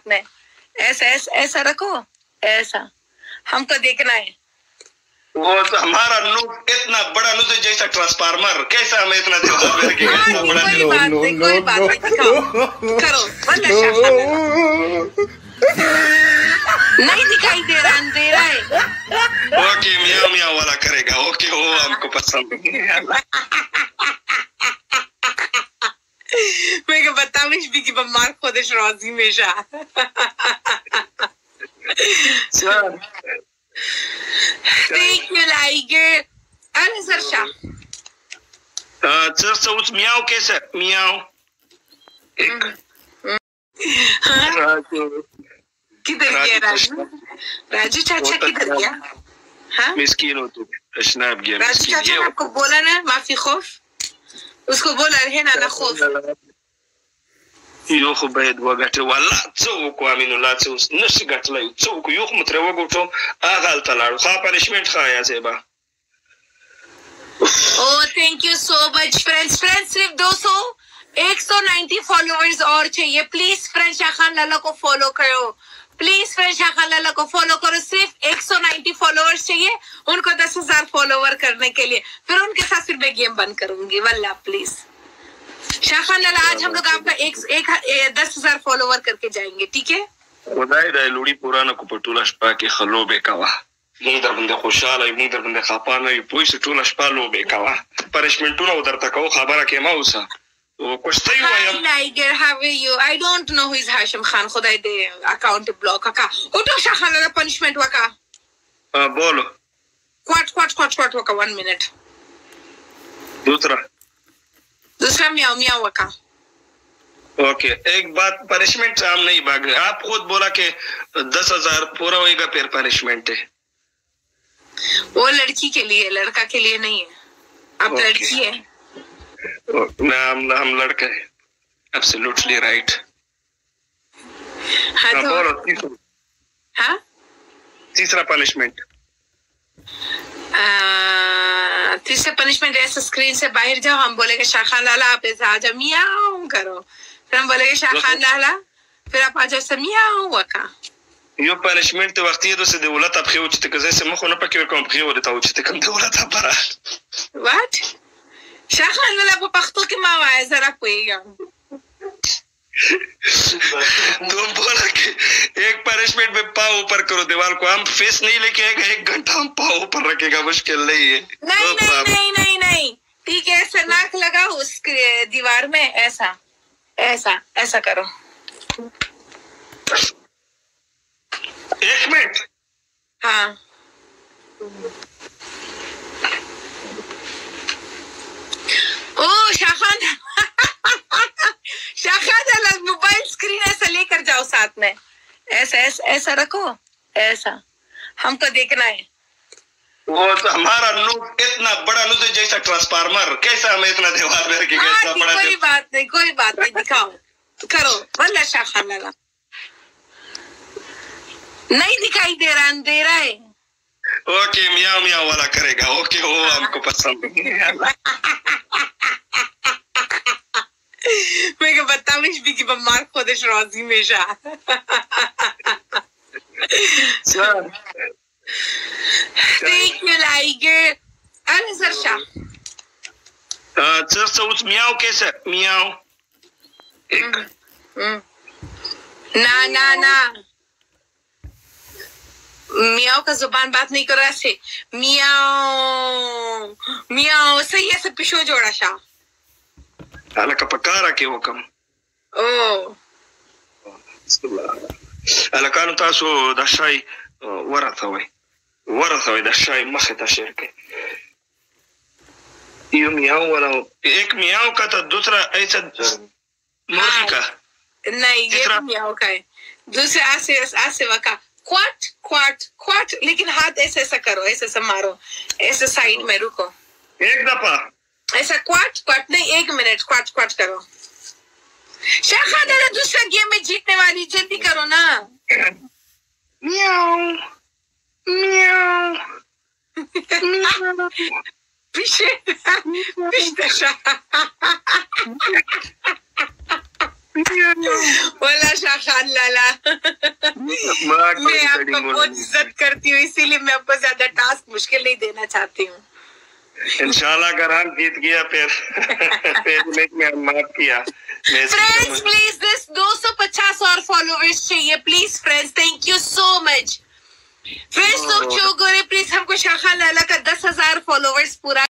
ساتھ میں. ایسا رکھو, ایسا ہم کو دیکھنا ہے. وہ تو ہمارا نوٹ اتنا بڑا نوٹ ہے جیسا ٹرانسفارمر. کیسا ہمیں اتنا دیوار میں رکھے گا اتنا بڑا؟ کوئی بات نہیں دکھاؤ کرو ورنہ نہیں دکھائی دے رہا, اندھیرا ہے. اوکے میاں میاں والا کرے گا. اوکے وہ ہم کو پسند ہے. میں کہ بتاوش بھی کہ بمار خودش راضی میشا. Thank you Liger. أنا زرشا. صوت میاؤ کیسا میاؤ؟ کدھر گیا راجو؟ راجو چاچا کدھر گیا؟ ہاں مسکین ہو تو اشناب گیا. راجو چاچا نے آپ کو بولا نا معافی خوف, اس کو بولا رہے نا خوف. یو خو باید وګټه والله څه وکړو امین الله څه اوس نشي ګټلی څه وکړو یو خو مو ترې وګټو هغه هلته لاړو خوا پنشمنټ ښه یا زیبا. Oh thank you so much friends. صرف 190 فالوورز اور چاہیے. پلیز فرینڈ شاہ خان لالا کو فالو کرو. پلیز فرینڈ شاہ خان لالا کو فالو کرو. صرف 190 فالوورز چاہیے ان کو 10,000 فالوور کرنے کے لیے. پھر ان کے ساتھ پھر میں گیم بند کروں گی واللہ. پلیز شاہ خان لالا آج ہم لوگ آپ کا 10,000 فالوور کر کے جائیں گے, ٹھیک ہے؟ خدای دا لوړي پورانه کو په ټوله شپه کې خلوبې کوه. موږ در باندې خوشحاله یو, موږ در باندې خفه نه یو. پوه شې ټوله شپه لوبې کوه. پنشمنټونه و درته کوو خبره کې مه اوسه. کشتی وایم. Liger, how are you? I don't know who is Hashim Khan. خدای دې اکاؤنٹ بلاک کا. اٹھو شاہ خان لالا پنشمنٹ وکا. بولو. کوٹ وکا 1 منٹ. دوسرا میاؤ میاؤ وکا. اوکے ایک بات, پنشمنٹ ہم نہیں بھاگ رہے. آپ خود بولا کہ 10,000 پورا ہوئے گا پھر پنشمنٹ ہے. وہ لڑکی کے لیے, لڑکا کے لیے نہیں ہے. آپ لڑکی ہے. ہم لڑکے ہیں. Absolutely right. ہاں تیسرا پنشمنٹ. تیسرا پنشمنٹ ایسے اسکرین سے باہر جاؤ. ہم بولے گے شاہ خان لالا آپ ایسے آ جاؤ میاؤ کرو. پھر ہم بولے گے شاہ خان لالا, پھر آپ آ جاؤ ایسے میاؤ وکا. یو پنشمنٹ وقتی دو سے دولت اب خیو چتے کزے سے مخو نپا کیو کم خیو دیتا ہو چتے کم دولت اب برا. واٹ شاہ خان لالا پا پختو کی ماں آئے ذرا کوئی گا. تم بولا کہ ایک پنشمنٹ میں پاؤ اوپر کرو دیوار کو. ہم فیس نہیں لے کے آئے گا, 1 گھنٹہ ہم پاؤ اوپر رکھے گا, مشکل نہیں ہے. نہیں ٹھیک ہے. ایسا ناک لگاؤ اس دیوار میں, ایسا کرو. 1 منٹ. ہاں او شاہ خان موبائل اسکرین ایسا لے کر جاؤ ساتھ میں. ایسا رکھو, ایسا ہم کو دیکھنا ہے. وہ تو ہمارا نوٹ اتنا بڑا نوٹ ہے جیسا ٹرانسفارمر. کیسا ہمیں اتنا دیوار میں رکھے گا اتنا بڑا؟ کوئی بات نہیں دکھاؤ کرو ورنہ شاہ خان لالا. نہیں دکھائی دے رہا, اندھیرا ہے. اوکے میاں میاں والا کرے گا. اوکے وہ ہم کو پسند ہے. میں کہ بتاوش بھی کہ بمار خودش راضی میشا. Thank you Liger. أنا زرشا. صوت میاؤ کیسا میاؤ؟ نا میاؤ کا زبان بات نہیں کر رہا سے. میاؤ صحیح ایسے پشو جوڑا شاہ. لکه پکاره کې وکم. الکانو تاسو د شای ورثوي د شای مخه ته شرکه. یو میاو والا ایک میاو کا تو دوسرا ایسا مرغی کا. نہیں یہ میاو کا ہے. دوسرا ایسے وکا کوٹ لیکن ہاتھ ایسا کرو, ایسا مارو, ایسے سائڈ میں رکو. ایک دفعہ ایسا کوٹ نہیں, 1 منٹ کوٹ کرو. شاہ خان لالا دوسرا گیم میں جیتنے والی, جلدی کرو نا. میاؤ پیچھے شاہ بولا شاہ خان لالا میں آپ کو بہت عزت کرتی ہوں، اسی لیے میں آپ کو زیادہ ٹاسک مشکل نہیں دینا چاہتی ہوں. انشاءاللہ اگر ہم جیت گیا پھر میں معاف کیا. فرینڈس پلیز دس 250 اور فالوورز چاہیے please friends. Thank you so much friends. تم جو گورے پلیز ہم کو شاہ خان لالا کا 10,000 فالوورز پورا